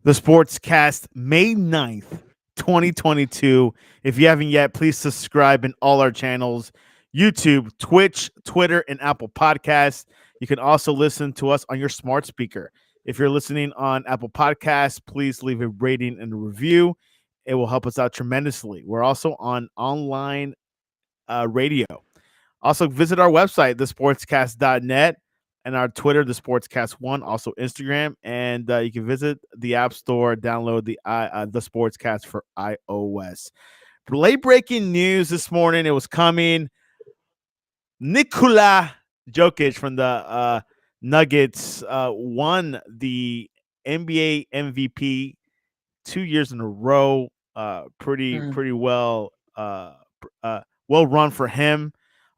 the Sportscast, May 9th, 2022. If you haven't yet, please subscribe in all our channels: YouTube, Twitch, Twitter, and Apple Podcasts. You can also listen to us on your smart speaker. If you're listening on Apple Podcasts, please leave a rating and a review. It will help us out tremendously. We're also on online radio. Also, visit our website, thesportscast.net, and our Twitter, the Sportscast1, also Instagram, and you can visit the App Store, download the Sportscast for iOS. Late breaking news this morning. It was coming. Nikola Jokic from the Nuggets won the NBA MVP 2 years in a row. Pretty well well run for him.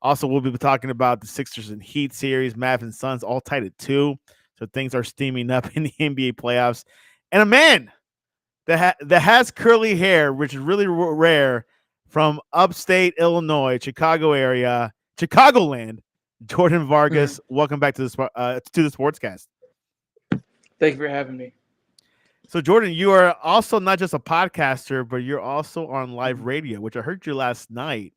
Also, we'll be talking about the Sixers and Heat series, Mavs and Suns, all tied at 2. So things are steaming up in the NBA playoffs. And a man that has curly hair, which is really rare, from upstate Illinois, Chicago area, Chicagoland, Jordan Vargas. Welcome back to the Sportscast. Thank you for having me. So, Jordan, you are also not just a podcaster, but you're also on live radio, which I heard you last night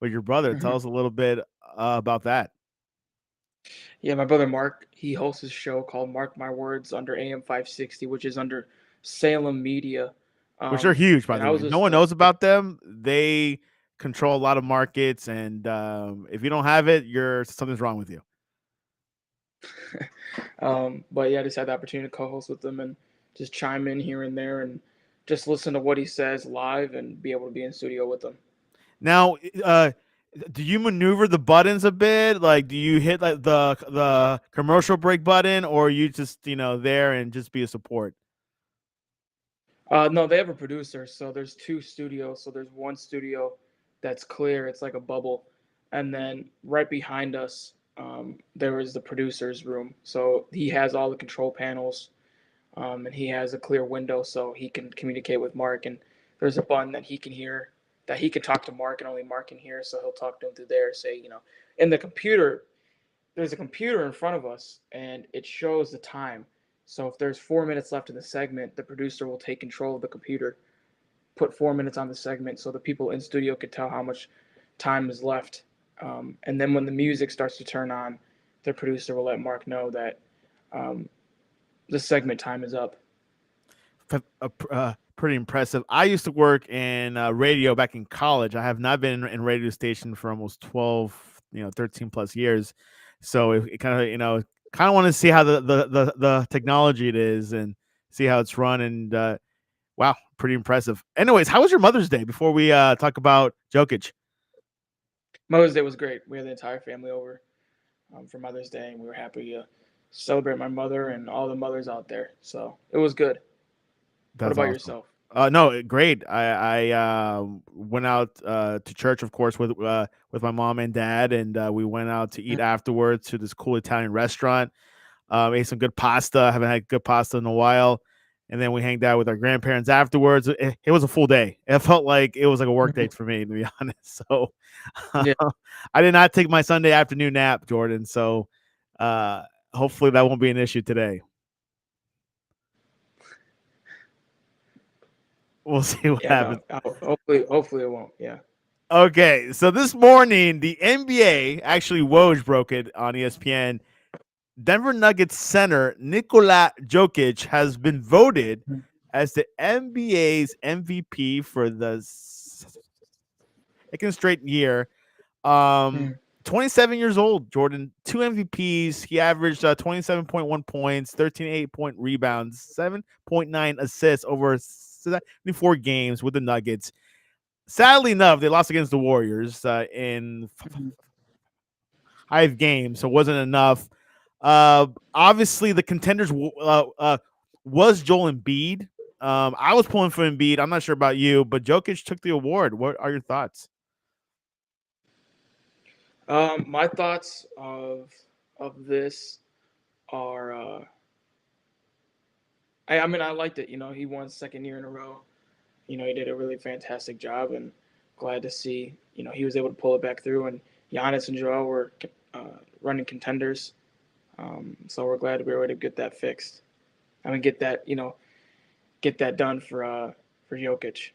with your brother. Tell us a little bit about that. Yeah, my brother Mark, he hosts a show called Mark My Words under AM 560, which is under Salem Media. Which are huge, by And the I way. was No just one knows about them. They control a lot of markets, and if you don't have it, something's wrong with you. But yeah, I just had the opportunity to co-host with him and just chime in here and there and just listen to what he says live and be able to be in studio with him. Now, do you maneuver the buttons a bit? Like, do you hit like the commercial break button, or are you just there and just be a support? No, they have a producer, so there's two studios. So there's one studio that's clear, it's like a bubble, and then right behind us, there is the producer's room. So he has all the control panels, and he has a clear window, so he can communicate with Mark. And there's a button that he can hear, that he can talk to Mark, and only Mark can hear. So he'll talk to him through there. Say, in the computer, there's a computer in front of us, and it shows the time. So if there's 4 minutes left in the segment, the producer will take control of the computer, put 4 minutes on the segment, so the people in studio could tell how much time is left. And then when the music starts to turn on, the producer will let Mark know that um, the segment time is up. Pretty impressive. I used to work in radio back in college. I have not been in radio station for almost 12, 13 plus years. So it kind of want to see how the technology it is and see how it's run. And wow, pretty impressive. Anyways, how was your Mother's Day before we talk about Jokic? Mother's Day was great. We had the entire family over for Mother's Day, and we were happy to celebrate my mother and all the mothers out there. So it was good. What That's about awesome. yourself? No, great. I went out to church, of course, with my mom and dad, and we went out to eat afterwards to this cool Italian restaurant. Ate some good pasta. I haven't had good pasta in a while. And then we hanged out with our grandparents afterwards. It was a full day. It felt like it was like a work day for me, to be honest. So Yeah. I did not take my Sunday afternoon nap, Jordan. So hopefully that won't be an issue today. We'll see what happens. No, hopefully it won't. Yeah. Okay, so this morning the NBA, actually Woj broke it on ESPN. Denver Nuggets center Nikola Jokic has been voted as the NBA's MVP for the second straight year. 27 years old, Jordan. 2 MVPs. He averaged 27.1 points, 13.8 rebounds, 7.9 assists over 74 games with the Nuggets. Sadly enough, they lost against the Warriors in 5 games, so it wasn't enough. Obviously, the contenders was Joel Embiid. I was pulling for Embiid. I'm not sure about you, but Jokic took the award. What are your thoughts? My thoughts of this are, I mean, I liked it. He won second year in a row. He did a really fantastic job, and glad to see he was able to pull it back through. And Giannis and Joel were running contenders, so we're glad we were able to get that fixed. I mean, get that get that done for Jokic.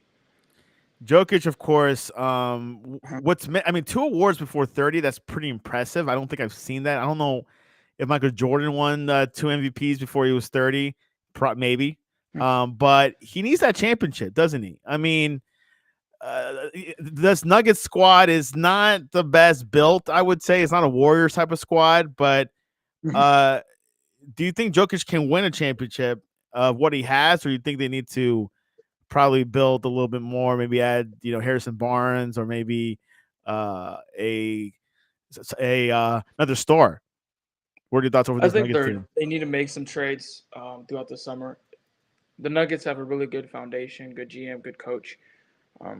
Jokic, of course. Uh-huh. I mean, 2 awards before 30. That's pretty impressive. I don't think I've seen that. I don't know if Michael Jordan won 2 MVPs before he was 30. Maybe. But he needs that championship, doesn't he? I mean, this Nuggets squad is not the best built. I would say it's not a Warriors type of squad. But Mhm. uh, do you think Jokic can win a championship of what he has, or do you think they need to probably build a little bit more, maybe add, Harrison Barnes, or maybe a another star? What are your thoughts over I this think Nuggets team? they need to make some trades throughout the summer. The Nuggets have a really good foundation, good GM, good coach,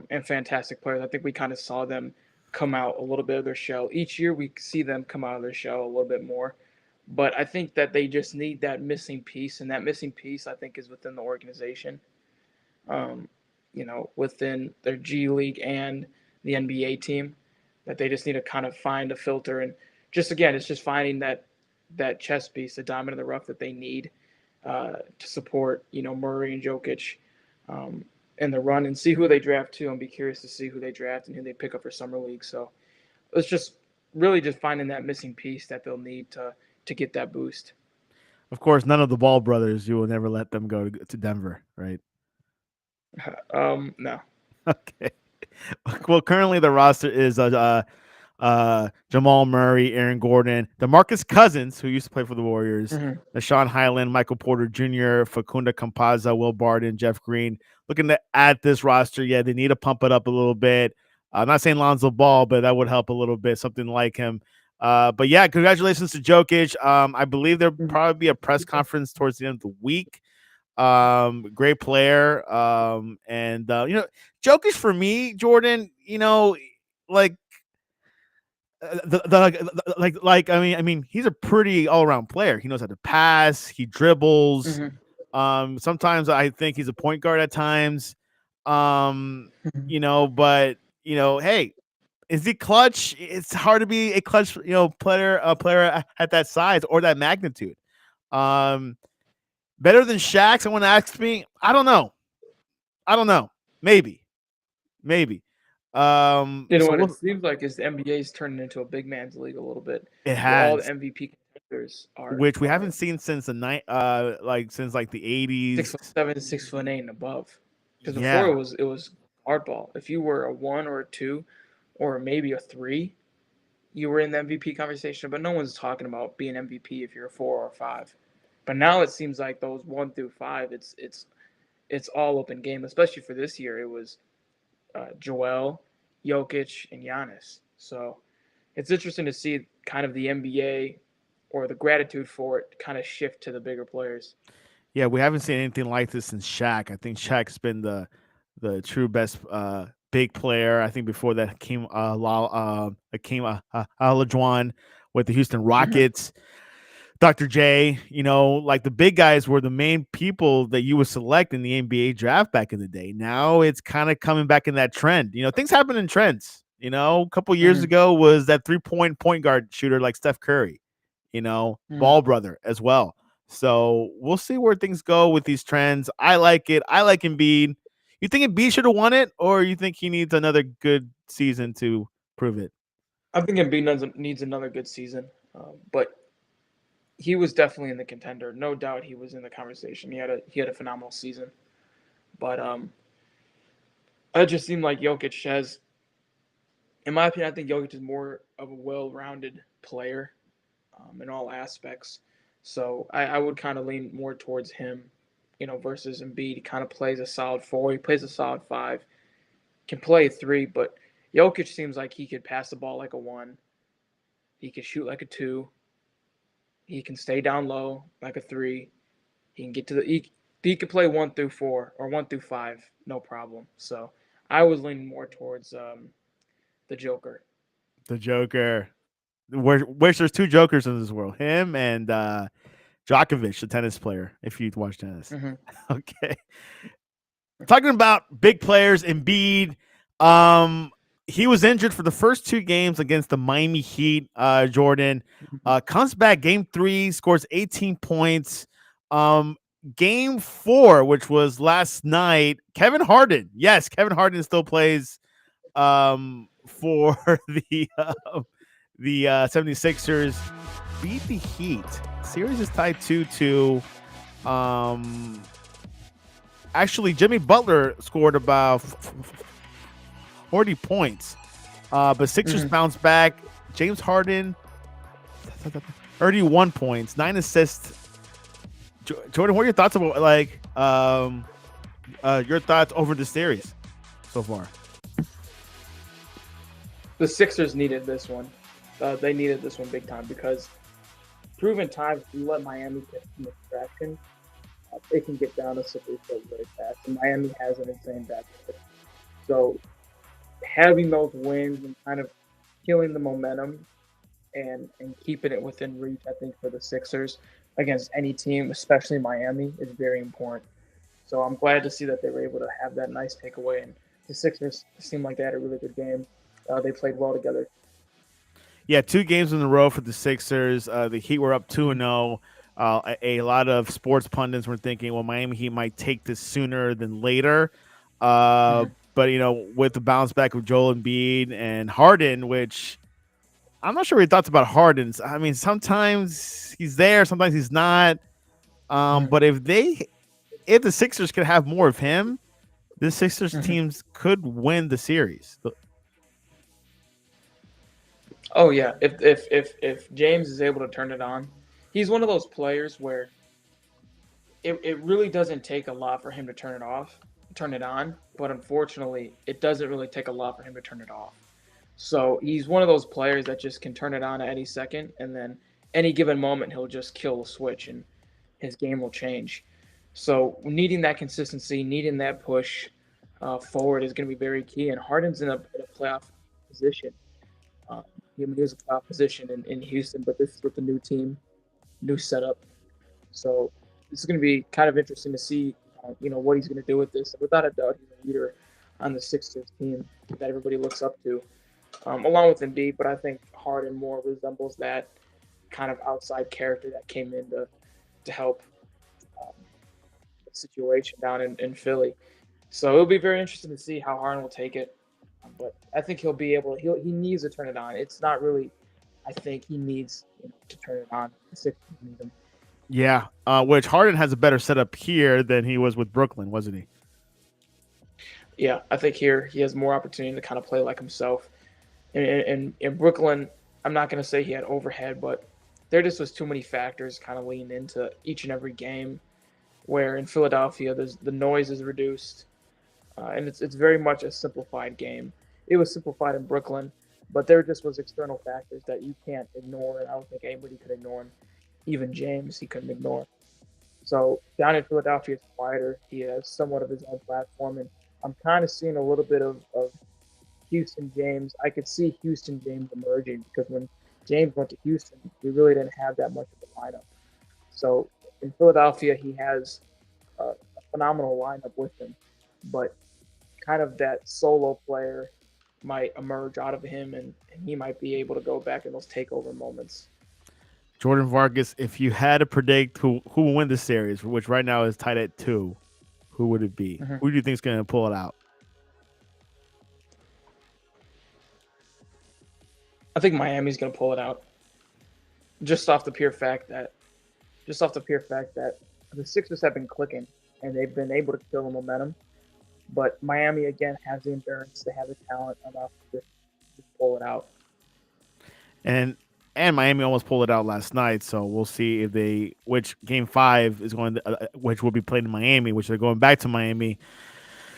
and fantastic players. I think we kind of saw them come out a little bit of their shell. Each year we see them come out of their shell a little bit more. But I think that they just need that missing piece, and that missing piece I think is within the organization. Um, within their G League and the NBA team, that they just need to kind of find a filter and just again, it's just finding that chess piece, the diamond in the rough that they need to support Murray and Jokic in the run and see who they draft too. And be curious to see who they draft and who they pick up for summer league. So it's just really just finding that missing piece that they'll need to get that boost. Of course, none of the Ball brothers. You will never let them go to Denver, right? No. Okay. Well, currently the roster is Jamal Murray, Aaron Gordon, DeMarcus Cousins, who used to play for the Warriors, Mm-hmm. Deshaun Highland, Michael Porter Jr., Facunda Campazzo, Will Barton, Jeff Green. Looking at this roster, yeah, they need to pump it up a little bit. I'm not saying Lonzo Ball, but that would help a little bit, something like him. But yeah, congratulations to Jokic. I believe there'll probably be a press conference towards the end of the week. Great player. And Jokic for me, Jordan, like I mean, he's a pretty all around player. He knows how to pass. He dribbles. Mm-hmm. Sometimes I think he's a point guard at times. Mm-hmm. But hey, is he clutch? It's hard to be a clutch, player at that size or that magnitude. Um, Better than Shaq? Someone asked me. I don't know. Maybe, maybe. You know So what it seems like is the NBA is turning into a big man's league a little bit, it where all the has, MVP contenders are which we haven't are seen since the night, since like the 80s. 6'7", 6'8" and above. Because before Yeah, it was hardball. If you were a one or a two, or maybe a three, you were in the MVP conversation. But no one's talking about being MVP if you're a 4 or 5. But now it seems like those 1 through 5, it's all open game. Especially for this year, it was Joel, Jokic, and Giannis. So it's interesting to see kind of the NBA or the gratitude for it kind of shift to the bigger players. yeah, we haven't seen anything like this since Shaq. I think Shaq's been the true best big player. I think before that Hakeem Olajuwon with the Houston Mm-hmm. Rockets. Dr. J, like the big guys were the main people that you would select in the NBA draft back in the day. Now it's kind of coming back in that trend. Things happen in trends. A couple years Mm-hmm. ago was that point guard shooter like Steph Curry, Mm-hmm. Ball brother as well. So we'll see where things go with these trends. I like it. I like Embiid. You think Embiid should have won it, or you think he needs another good season to prove it? I think Embiid needs another good season, but he was definitely in the contender. No doubt, he was in the conversation. He had a phenomenal season, but it just seemed like Jokic has, in my opinion, I think Jokic is more of a well-rounded player in all aspects. So I would kind of lean more towards him, versus Embiid. He kind of plays a solid 4. He plays a solid 5. Can play a 3, but Jokic seems like he could pass the ball like a 1. He could shoot like a 2. He can stay down low like a 3. He can get to he can play 1 through 4 or 1 through 5, no problem. So I was leaning more towards the Joker. The Joker. Which there's two Jokers in this world, him and Djokovic, the tennis player. If you watch tennis, Mm-hmm. okay. Talking about big players, Embiid. Um, he was injured for the first 2 games against the Miami Heat. Jordan comes back game 3, scores 18 points. Um, Game 4, which was last night, Kevin Harden. Yes, Kevin Harden still plays for the 76ers beat the Heat. Series is tied 2-2. Um Actually, Jimmy Butler scored about 40 points. But Sixers bounced back. James Harden 31 points, 9 assists. Jordan, what are your thoughts about your thoughts over the series so far? The Sixers needed this one. They needed this one big time because proven time, if you let Miami get some distraction, it can get down a slippery slope very fast. And Miami has an insane backcourt. So having those wins and kind of killing the momentum and keeping it within reach, I think, for the Sixers against any team, especially Miami, is very important. So I'm glad to see that they were able to have that nice takeaway. And the Sixers seemed like they had a really good game. They played well together. Yeah, 2 games in a row for the Sixers. The Heat were up 2-0. A lot of sports pundits were thinking, well, Miami Heat might take this sooner than later. But, with the bounce back of Joel Embiid and Harden, which I'm not sure what your thoughts about Harden. I mean, sometimes he's there, sometimes he's not. But if the Sixers could have more of him, the Sixers teams could win the series. Oh yeah, if James is able to turn it on, he's one of those players where it really doesn't take a lot for him to turn it on, but unfortunately, it doesn't really take a lot for him to turn it off. So he's one of those players that just can turn it on at any second, and then any given moment he'll just kill the switch and his game will change. So needing that consistency, needing that push forward is going to be very key. And Harden's in a playoff position. He was a playoff position in Houston, but this is with the new team, new setup. So this is going to be kind of interesting to see, what he's going to do with this. Without a doubt, he's a leader on the Sixers team that everybody looks up to, along with Embiid. But I think Harden more resembles that kind of outside character that came in to help the situation down in Philly. So it'll be very interesting to see how Harden will take it. But I think he'll be able. He needs to turn it on. It's not really. I think he needs to turn it on. The Sixers need him. Yeah, which Harden has a better setup here than he was with Brooklyn, wasn't he? Yeah, I think here he has more opportunity to kind of play like himself. In Brooklyn, I'm not going to say he had overhead, but there just was too many factors kind of leaning into each and every game. Where in Philadelphia, the noise is reduced, and it's very much a simplified game. It was simplified in Brooklyn, but there just was external factors that you can't ignore, and I don't think anybody could ignore them. Even James, he couldn't ignore. So down in Philadelphia, it's quieter. He has somewhat of his own platform, and I'm kind of seeing a little bit of Houston James. I could see Houston James emerging because when James went to Houston, we really didn't have that much of a lineup. So in Philadelphia, he has a phenomenal lineup with him, but kind of that solo player might emerge out of him, and he might be able to go back in those takeover moments. Jordan Vargas, if you had to predict who will win the series, which right now is tied at 2, who would it be? Who do you think is going to pull it out? I think Miami's going to pull it out, just off the pure fact that the Sixers have been clicking and they've been able to kill the momentum. But Miami again has the endurance, they have the talent enough to just pull it out. And Miami almost pulled it out last night, so we'll see if which game 5 is going to, which will be played in Miami, which they're going back to Miami.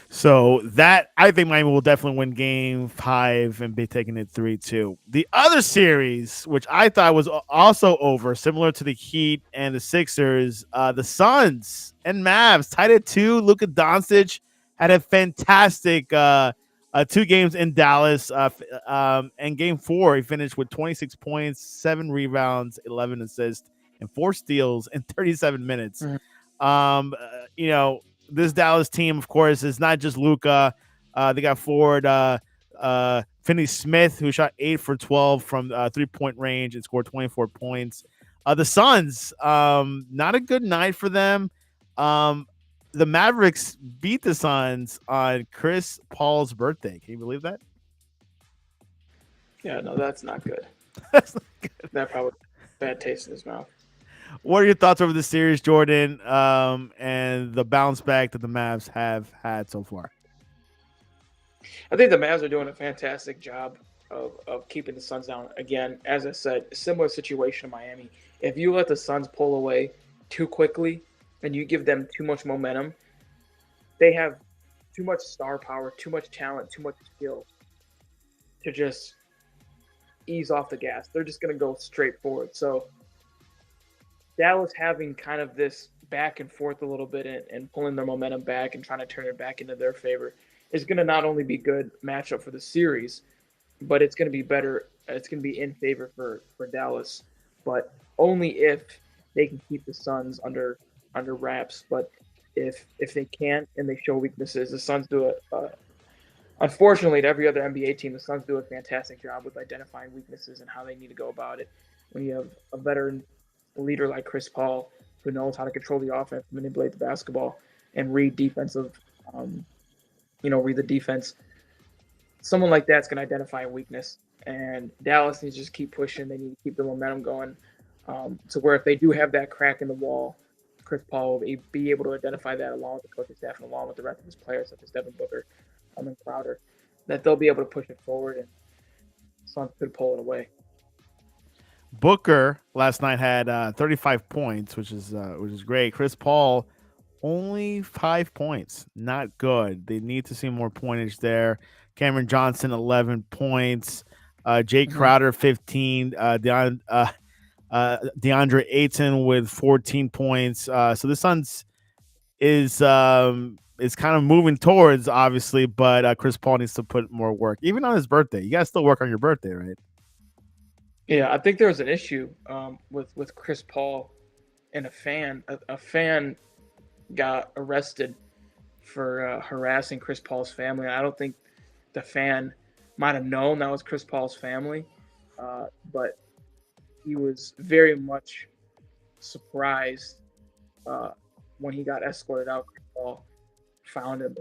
So that I think Miami will definitely win game 5 and be taking it 3-2. The other series, which I thought was also over, similar to the Heat and the Sixers, the Suns and Mavs tied at 2. Luka Doncic had a fantastic 2 games in Dallas. And game 4, he finished with 26 points, 7 rebounds, 11 assists, and 4 steals in 37 minutes. This Dallas team, of course, is not just Luka. They got forward Finney Smith, who shot 8 for 12 from 3-point range and scored 24 points. The Suns, not a good night for them. Um, the Mavericks beat the Suns on Chris Paul's birthday. Can you believe that? Yeah, no, that's not good. That probably bad taste in his mouth. What are your thoughts over the series, Jordan, and the bounce back that the Mavs have had so far? I think the Mavs are doing a fantastic job of keeping the Suns down. Again, as I said, similar situation to Miami. If you let the Suns pull away too quickly and you give them too much momentum, they have too much star power, too much talent, too much skill to just ease off the gas. They're just going to go straight forward. So Dallas having kind of this back and forth a little bit and pulling their momentum back and trying to turn it back into their favor is going to not only be good matchup for the series, but it's going to be better. It's going to be in favor for Dallas, but only if they can keep the Suns under wraps. But if they can't and they show weaknesses, the Suns do it. Unfortunately, to every other NBA team, the Suns do a fantastic job with identifying weaknesses and how they need to go about it. When you have a veteran leader like Chris Paul, who knows how to control the offense, manipulate the basketball, and read defensive, um, read the defense. Someone like that's going to identify a weakness, and Dallas needs to just keep pushing. They need to keep the momentum going, to where if they do have that crack in the wall, Chris Paul will be able to identify that along with the coaching staff and along with the rest of his players, such as Devin Booker, and Crowder, that they'll be able to push it forward, and Suns could pull it away. Booker last night had 35 points, which is great. Chris Paul only 5 points, not good. They need to see more pointage there. Cameron Johnson 11 points. Jay Mm-hmm. Crowder 15. DeAndre Ayton with 14 points. So the Suns is kind of moving towards obviously, but Chris Paul needs to put more work, even on his birthday. You guys still work on your birthday, right? Yeah, I think there was an issue with Chris Paul and a fan. A fan got arrested for harassing Chris Paul's family. I don't think the fan might have known that was Chris Paul's family, but he was very much surprised when he got escorted out. Chris Paul found him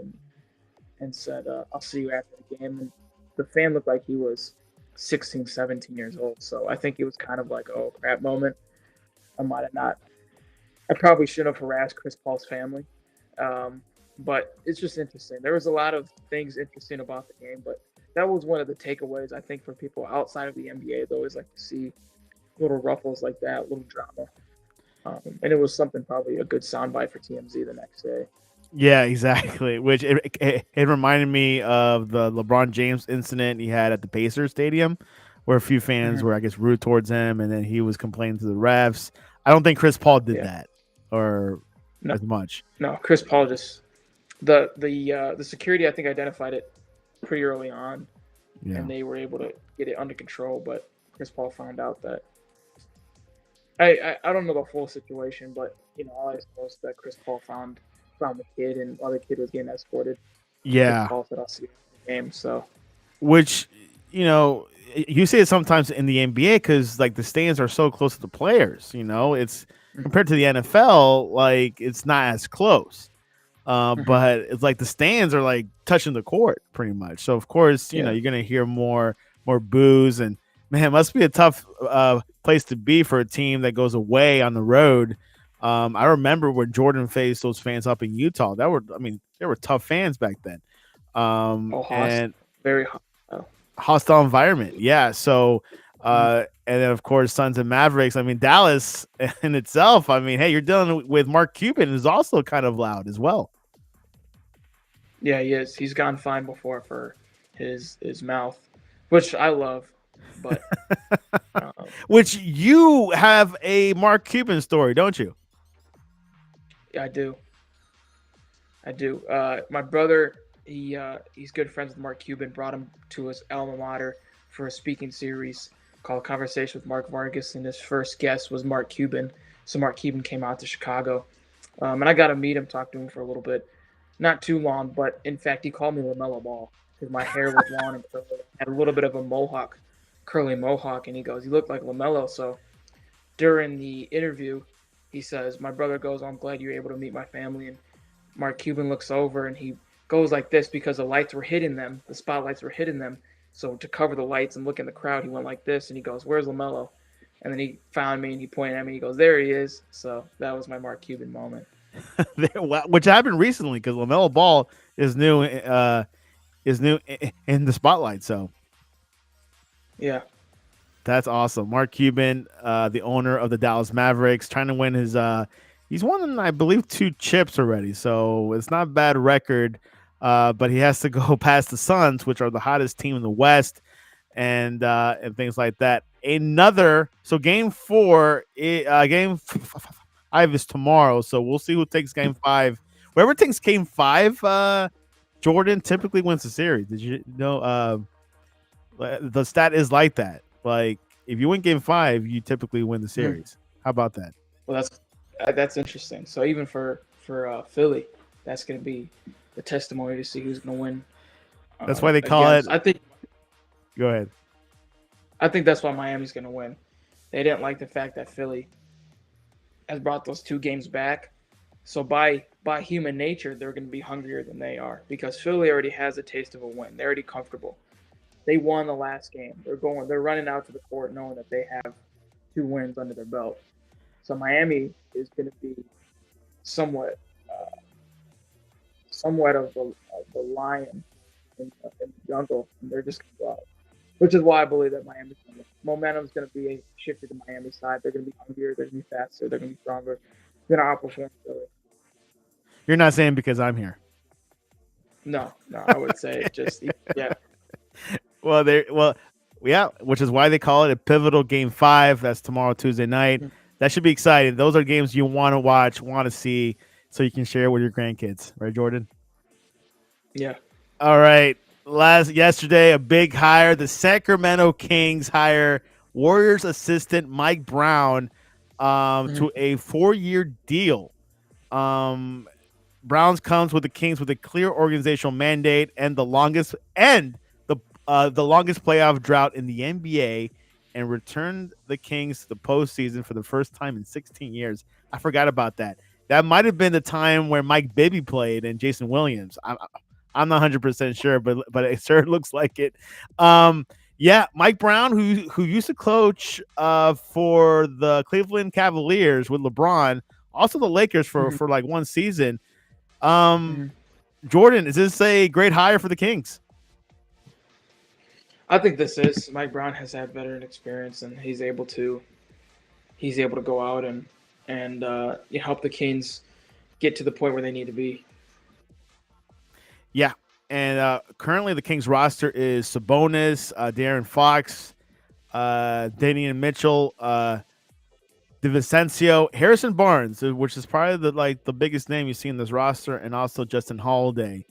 and said, "I'll see you after the game." And the fan looked like he was 16, 17 years old. So I think it was kind of like, oh crap moment. I might have not. I probably shouldn't have harassed Chris Paul's family. But it's just interesting. There was a lot of things interesting about the game, but that was one of the takeaways I think for people outside of the NBA. They always like to see little ruffles like that, little drama, and it was something probably a good soundbite for TMZ the next day. Yeah, exactly. Which it reminded me of the LeBron James incident he had at the Pacers Stadium, where a few fans Mm-hmm. were, I guess, rude towards him, and then he was complaining to the refs. I don't think Chris Paul did Yeah, that or no, as much. no, Chris Paul just the security I think identified it pretty early on, Yeah. and they were able to get it under control. But Chris Paul found out that I don't know the full situation, but all I know is that Chris Paul found the kid, and while the kid was getting escorted, Chris Yeah. Paul said, "I'll see you after the game." So Which, you know, you see it sometimes in the NBA because like the stands are so close to the players. It's mhm, compared to the NFL, like it's not as close. mhm. But it's like the stands are like touching the court pretty much. So of course, Yeah, you're gonna hear more boos, and man, it must be a tough place to be for a team that goes away on the road. I remember when Jordan faced those fans up in Utah. They were tough fans back then. all hostile, And very hostile. hostile environment. Yeah. So, Mhm. and then of course Suns and Mavericks. I mean Dallas in itself. I mean, hey, you're dealing with Mark Cuban, who's also kind of loud as well. Yeah, he is. He's gone fine before for his mouth, which I love, but um, Which you have a Mark Cuban story, don't you? yeah, I do. I do. My brother, he's good friends with Mark Cuban. Brought him to his alma mater for a speaking series called "Conversation with Mark Vargas," and his first guest was Mark Cuban. So Mark Cuban came out to Chicago, and I got to meet him, talk to him for a little bit. Not too long, but in fact, he called me LaMelo Ball because my hair was long and curly. I had a little bit of a mohawk, curly mohawk, and he goes, "You look like LaMelo." So during the interview, he says, "My brother goes, I'm glad you're able to meet my family." And Mark Cuban looks over and he goes like this because the lights were hitting them, the spotlights were hitting them. So to cover the lights and look in the crowd, he went like this and he goes, "Where's LaMelo?" And then he found me and he pointed at me. He goes, "There he is." So that was my Mark Cuban moment. Which happened recently because LaMelo Ball is new. Is new in the spotlight. So Yeah. that's awesome. Mark Cuban, the owner of the Dallas Mavericks, trying to win his. He's won, I believe, 2 chips already, so it's not a bad record. But he has to go past the Suns, which are the hottest team in the West, and things like that. Another so game 4, game 5 is tomorrow, so we'll see who takes game 5. Whoever takes game 5, Jordan typically wins the series. Did you know? The stat is like that. Like if you win game 5, you typically win the Mhm. series. How about that? Well, that's interesting. So even for Philly, that's going to be the testimony to see who's going to win That's why they call it. against. Go ahead. I think that's why Miami's going to win. They didn't like the fact that Philly has brought those 2 games back. So by human nature, they're going to be hungrier than they are because Philly already has a taste of a win. They're already comfortable. They won the last game. They're running out to the court knowing that they have 2 wins under their belt. So Miami is going to be somewhat somewhat of the lion in the jungle, and they're just going to go out. Which is why I believe that Miami's going to win. Momentum's going to be shifted to Miami's side. They're going to be hungrier. They're going to be faster. They're going to be stronger. They're going to outperform Philly. You're not saying because I'm here. No, I would say just yeah. Yeah, which is why they call it a pivotal game 5. That's tomorrow, Tuesday night. That should be exciting. Those are games you want to watch, want to see, so you can share with your grandkids, right, Jordan? Yeah. All right. Yesterday, a big hire. The Sacramento Kings hire Warriors assistant Mike Brown to a 4-year deal. Browns comes with the Kings with a clear organizational mandate and the longest playoff drought in the NBA, and returned the Kings to the postseason for the first time in 16 years. I forgot about that. That might have been the time where Mike Bibby played and Jason Williams. I'm not 100% sure, but it sure looks like it. Yeah, Mike Brown, who used to coach for the Cleveland Cavaliers with LeBron, also the Lakers for like one season. Jordan, is this a great hire for the Kings? I think this is Mike Brown has had veteran experience, and he's able to go out and help the Kings get to the point where they need to be. Yeah, and currently the Kings roster is Sabonis, De'Aaron Fox, Damian Mitchell, DiVincenzo, Harrison Barnes, which is probably the biggest name you see in this roster, and also Justin Holiday.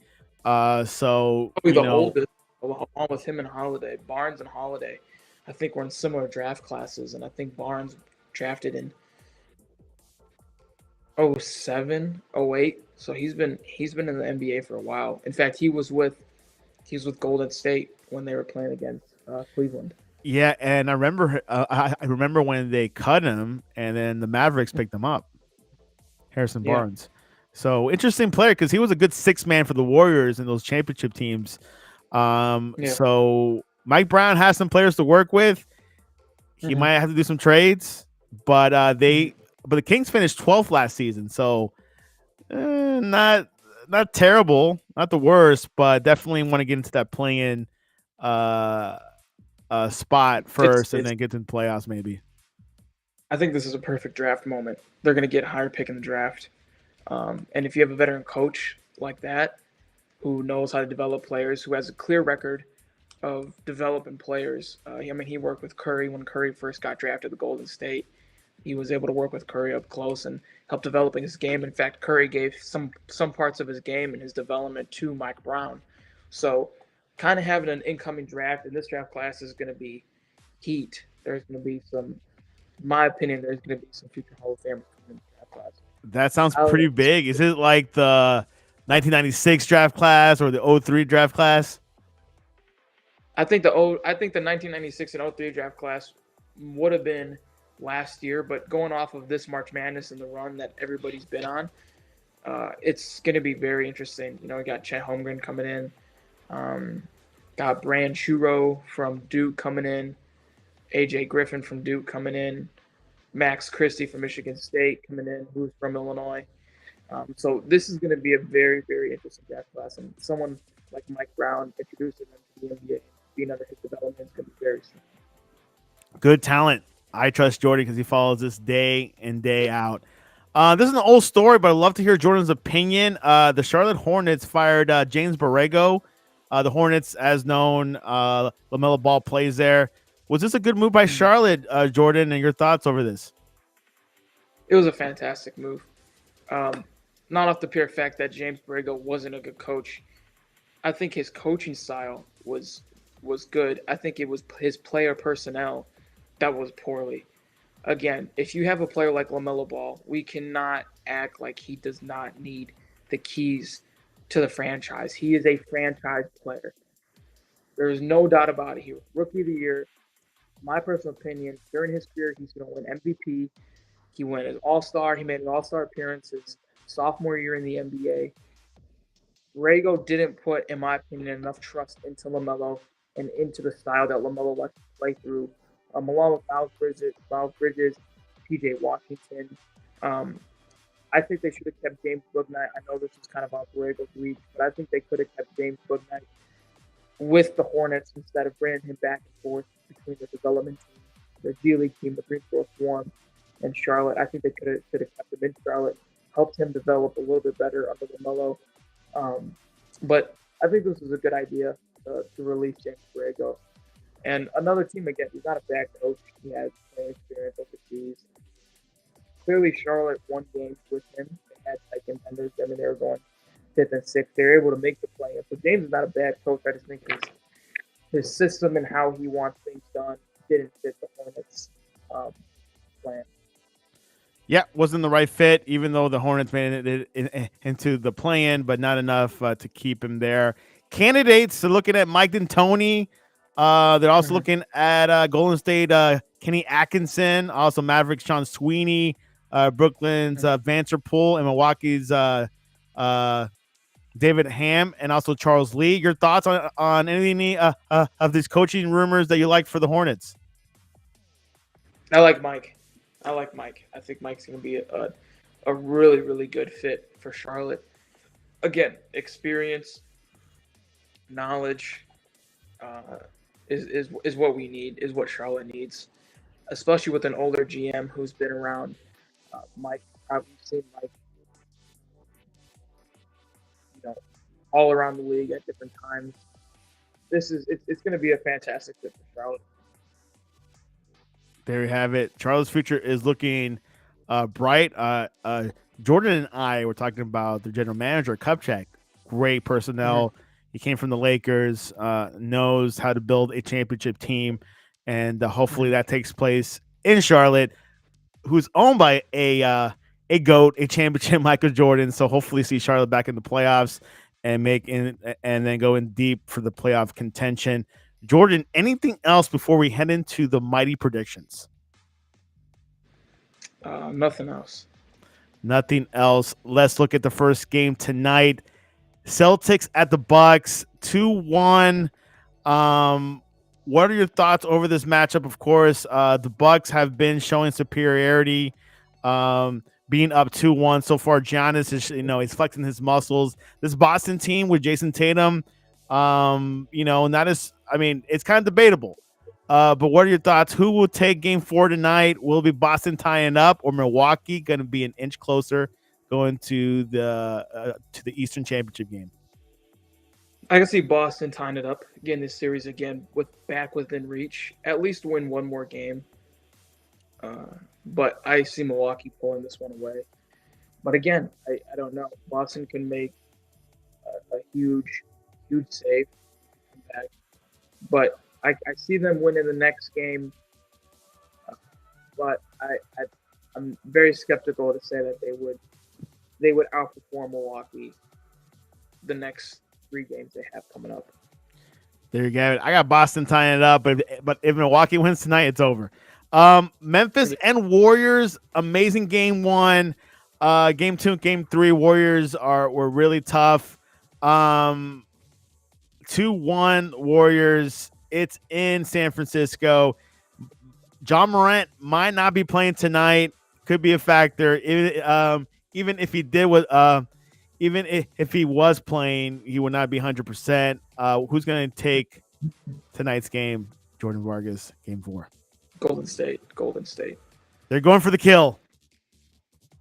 So Probably the oldest, along with him and Holiday, Barnes and Holiday. I think we're in similar draft classes, and I think Barnes drafted in 07, 08. So he's been in the NBA for a while. In fact, he was with Golden State when they were playing against Cleveland. Yeah, and I remember when they cut him, and then the Mavericks picked him up, Harrison Barnes. So interesting player because he was a good 6-man for the Warriors in those championship teams. So Mike Brown has some players to work with. He might have to do some trades, but the Kings finished 12th last season, so not terrible, not the worst, but definitely want to get into that play-in spot first, and then get to the playoffs maybe. I think this is a perfect draft moment. They're going to get a higher pick in the draft. And if you have a veteran coach like that who knows how to develop players, who has a clear record of developing players. He worked with Curry when Curry first got drafted to Golden State. He was able to work with Curry up close and help developing his game. In fact, Curry gave some parts of his game and his development to Mike Brown. So kind of having an incoming draft, and this draft class is going to be heat. There's going to be some, in my opinion, there's going to be some future Hall of Famers in the draft class. That sounds pretty big. Is it like the 1996 draft class or the 03 draft class? I think the 1996 and 03 draft class would have been last year, but going off of this March Madness and the run that everybody's been on, it's going to be very interesting. You know, we got Chet Holmgren coming in, um, got Brand Churo from Duke coming in, AJ Griffin from Duke coming in, Max Christie from Michigan State coming in, who's from Illinois. So this is going to be a very, very interesting draft class, and someone like Mike Brown introducing them to the NBA, being under his development is going to be very strong. Good talent. I trust Jordan because he follows this day in, day out. This is an old story, but I'd love to hear Jordan's opinion. The Charlotte Hornets fired James Borrego. The Hornets, as known, LaMelo Ball plays there. Was this a good move by Charlotte, Jordan, and your thoughts over this? It was a fantastic move. Not off the pure fact that James Borrego wasn't a good coach. I think his coaching style was good. I think it was his player personnel that was poorly. Again, if you have a player like LaMelo Ball, we cannot act like he does not need the keys to the franchise. He is a franchise player. There is no doubt about it. He was Rookie of the Year. My personal opinion, during his career, he's going to win MVP. He went as All-Star. He made an All-Star appearance his sophomore year in the NBA. Borrego didn't put, in my opinion, enough trust into LaMelo and into the style that LaMelo likes to play through. Along with Miles Bridges, P.J. Washington. I think they should have kept James Bouknight. I know this is kind of off Borrego's reach, but I think they could have kept James Bouknight with the Hornets instead of bringing him back and forth between the development team, the G League team, the Greensboro Swarm, and Charlotte. I think they could have kept him in Charlotte, helped him develop a little bit better under LaMelo. But I think this was a good idea to release James Borrego. And another team, again, he's not a bad coach. He has playing experience overseas. Clearly, Charlotte won games with him. They had like contenders. I mean, they were going 5th and 6th. They were able to make the play. So James is not a bad coach. I just think his system and how he wants things done didn't fit the Hornets' plan. Yeah, wasn't the right fit, even though the Hornets made it into the play-in, but not enough to keep him there. Candidates are looking at Mike D'Antoni. They're also looking at Golden State, Kenny Atkinson, also Mavericks, Sean Sweeney, Brooklyn's Vanderpool, and Milwaukee's David Ham, and also Charles Lee. Your thoughts on any of these coaching rumors that you like for the Hornets? I like Mike. I think Mike's going to be a really, really good fit for Charlotte. Again, experience, knowledge is what we need, is what Charlotte needs, especially with an older GM who's been around. Mike, I've seen Mike, all around the league at different times. It's going to be a fantastic fit for Charlotte. There you have it. Charlotte's future is looking bright. Jordan and I were talking about the general manager, Kupchak. Great personnel. He came from the Lakers, knows how to build a championship team, and hopefully that takes place in Charlotte, who's owned by a GOAT, a championship Michael Jordan. So hopefully see Charlotte back in the playoffs and then go in deep for the playoff contention. Jordan, anything else before we head into the mighty predictions? Nothing else. Nothing else. Let's look at the first game tonight. Celtics at the Bucks, 2-1. What are your thoughts over this matchup? Of course, the Bucks have been showing superiority, being up 2-1 so far. Giannis is, he's flexing his muscles. This Boston team with Jason Tatum, not as, it's kind of debatable. But what are your thoughts? Who will take Game 4 tonight? Will it be Boston tying up, or Milwaukee going to be an inch closer going to the Eastern Championship game? I can see Boston tying it up again. This series again back within reach. At least win one more game. But I see Milwaukee pulling this one away. But again, I don't know. Boston can make a huge save. But I see them winning the next game. But I'm very skeptical to say that they would outperform Milwaukee the next 3 games they have coming up. There you go. I got Boston tying it up, but if Milwaukee wins tonight, it's over. Memphis and Warriors, amazing game one. Game two, game three, Warriors were really tough. 2-1 Warriors. It's in San Francisco. John Morant might not be playing tonight. Could be a factor. Even if he did even if he was playing, he would not be 100%. Who's going to take tonight's game? Jordan Vargas, game 4. Golden State. Golden State. They're going for the kill.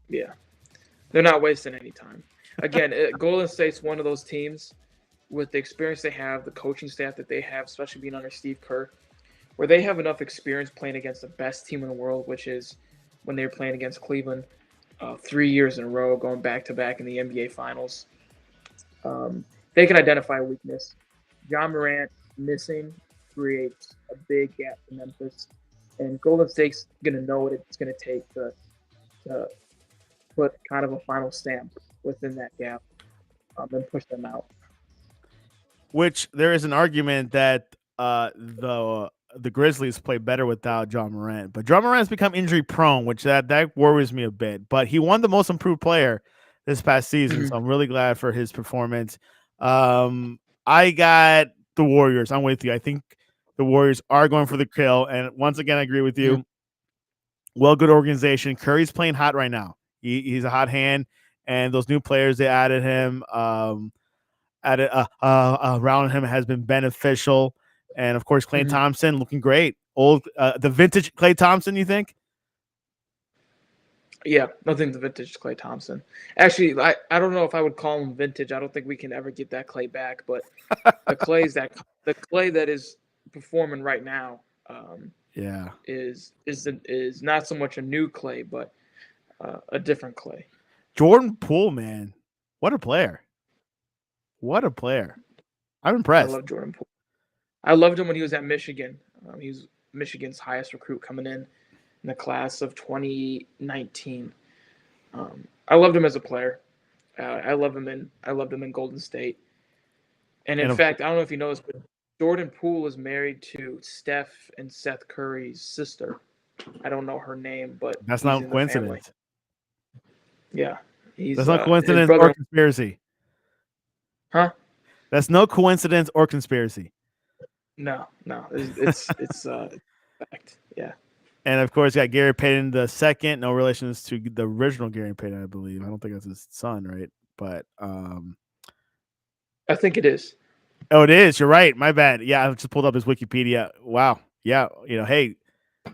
Yeah. They're not wasting any time. Again, Golden State's one of those teams with the experience they have, the coaching staff that they have, especially being under Steve Kerr, where they have enough experience playing against the best team in the world, which is when they were playing against Cleveland 3 years in a row, going back-to-back in the NBA Finals. They can identify a weakness. John Morant missing creates a big gap for Memphis, and Golden State's going to know what it's going to take to put kind of a final stamp within that gap and push them out. Which there is an argument that the Grizzlies play better without John Morant, but John Morant's become injury prone, which that worries me a bit. But he won the most improved player this past season, so I'm really glad for his performance. I got the Warriors. I'm with you. I think the Warriors are going for the kill, and once again, I agree with you. Well, good organization. Curry's playing hot right now. He's a hot hand, and those new players they added him. Around him has been beneficial, and of course, Klay Thompson looking great. The vintage Klay Thompson, you think? Yeah, I think the vintage Klay Thompson. Actually, I don't know if I would call him vintage. I don't think we can ever get that Klay back, but the Klay that is performing right now, is not so much a new Klay, but a different Klay. Jordan Poole, man, what a player! What a player! I'm impressed. I love Jordan Poole. I loved him when he was at Michigan. He was Michigan's highest recruit coming in the class of 2019. I loved him as a player. I loved him in Golden State. And in fact, I don't know if you know this, but Jordan Poole is married to Steph and Seth Curry's sister. I don't know her name, but that's not coincidence. Yeah, that's not coincidence or conspiracy. Huh? That's no coincidence or conspiracy. No, it's fact. Yeah. And of course, got Gary Payton the second. No relations to the original Gary Payton, I believe. I don't think that's his son, right? But I think it is. Oh, it is. You're right. My bad. Yeah, I just pulled up his Wikipedia. Wow. Yeah. Hey,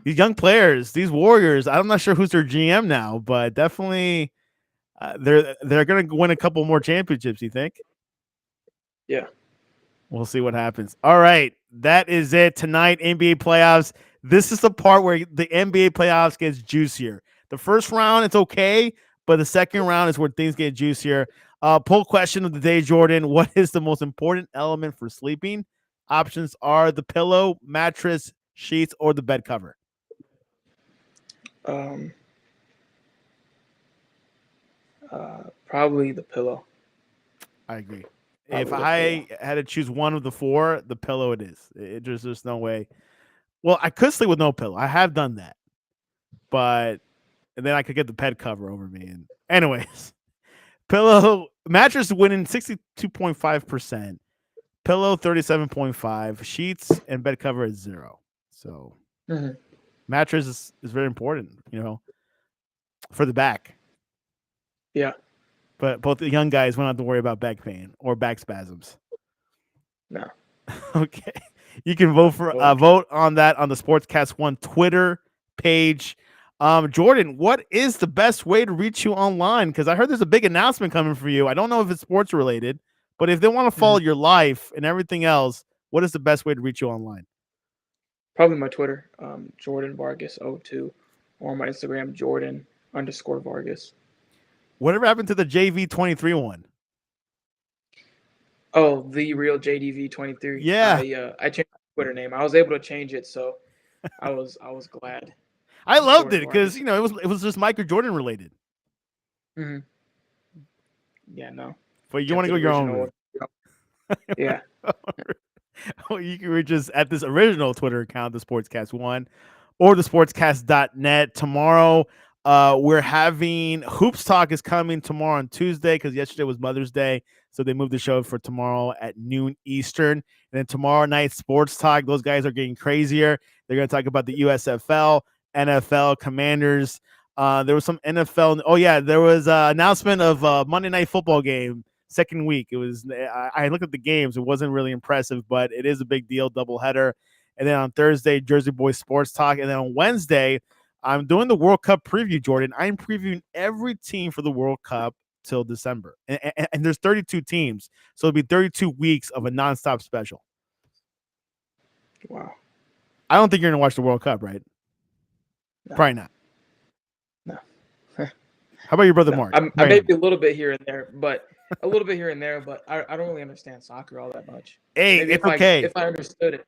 these young players, these Warriors. I'm not sure who's their GM now, but definitely they're going to win a couple more championships. You think? Yeah. We'll see what happens. All right, that is it tonight. NBA playoffs. This is the part where the NBA playoffs gets juicier. The first round, it's okay, but the second round is where things get juicier. Poll question of the day, Jordan. What is the most important element for sleeping? Options are the pillow, mattress, sheets, or the bed cover. Probably the pillow. I agree. If I had to choose one of the four, the pillow it is. There's no way. Well, I could sleep with no pillow. I have done that. And then I could get the bed cover over me. And anyways, pillow mattress winning 62.5%. Pillow 37.5%. Sheets and bed cover is 0. So mattress is very important, for the back. Yeah. But both the young guys won't have to worry about back pain or back spasms. No. Okay. You can vote on that on the Sportscast 1 Twitter page. Jordan, what is the best way to reach you online? Because I heard there's a big announcement coming for you. I don't know if it's sports related, but if they want to follow your life and everything else, what is the best way to reach you online? Probably my Twitter, Jordan Vargas 02, or my Instagram, Jordan_Vargas. Whatever happened to the JV23 one? Oh, the real JDV23. Yeah. I changed my Twitter name. I was able to change it, so I was glad. I loved it because it was just Michael Jordan related. Mm-hmm. Yeah, no. But you want to go your own way. Yeah. You can reach us at this original Twitter account, the Sportscast 1. or thesportscast.net. Tomorrow, we're having Hoops Talk is coming tomorrow on Tuesday because yesterday was Mother's Day. So they moved the show for tomorrow at noon Eastern. And then tomorrow night, Sports Talk. Those guys are getting crazier. They're going to talk about the USFL, NFL, Commanders. There was some NFL. Oh, yeah, there was an announcement of a Monday Night Football game, second week. It was. I looked at the games. It wasn't really impressive, but it is a big deal, doubleheader. And then on Thursday, Jersey Boys Sports Talk. And then on Wednesday, I'm doing the World Cup preview, Jordan. I'm previewing every team for the World Cup till December. And there's 32 teams. So it'll be 32 weeks of a nonstop special. Wow. I don't think you're going to watch the World Cup, right? No. Probably not. No. How about your brother Mark? I may be a little bit here and there, but I don't really understand soccer all that much. Hey, maybe it's okay. If I understood it.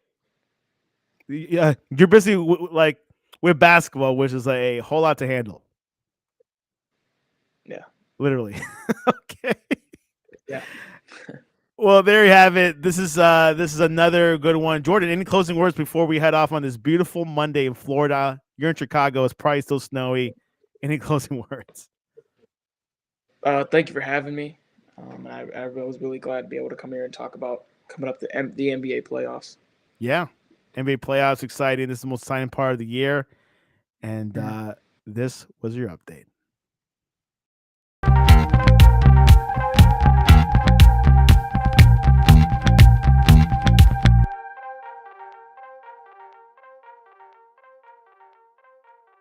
Yeah, you're busy with basketball, which is a whole lot to handle. Yeah. Literally. Okay. Yeah. Well, there you have it. This is another good one. Jordan, any closing words before we head off on this beautiful Monday in Florida? You're in Chicago. It's probably still snowy. Any closing words? Thank you for having me. I was really glad to be able to come here and talk about coming up the NBA playoffs. Yeah. NBA playoffs, exciting. This is the most exciting part of the year. And this was your update.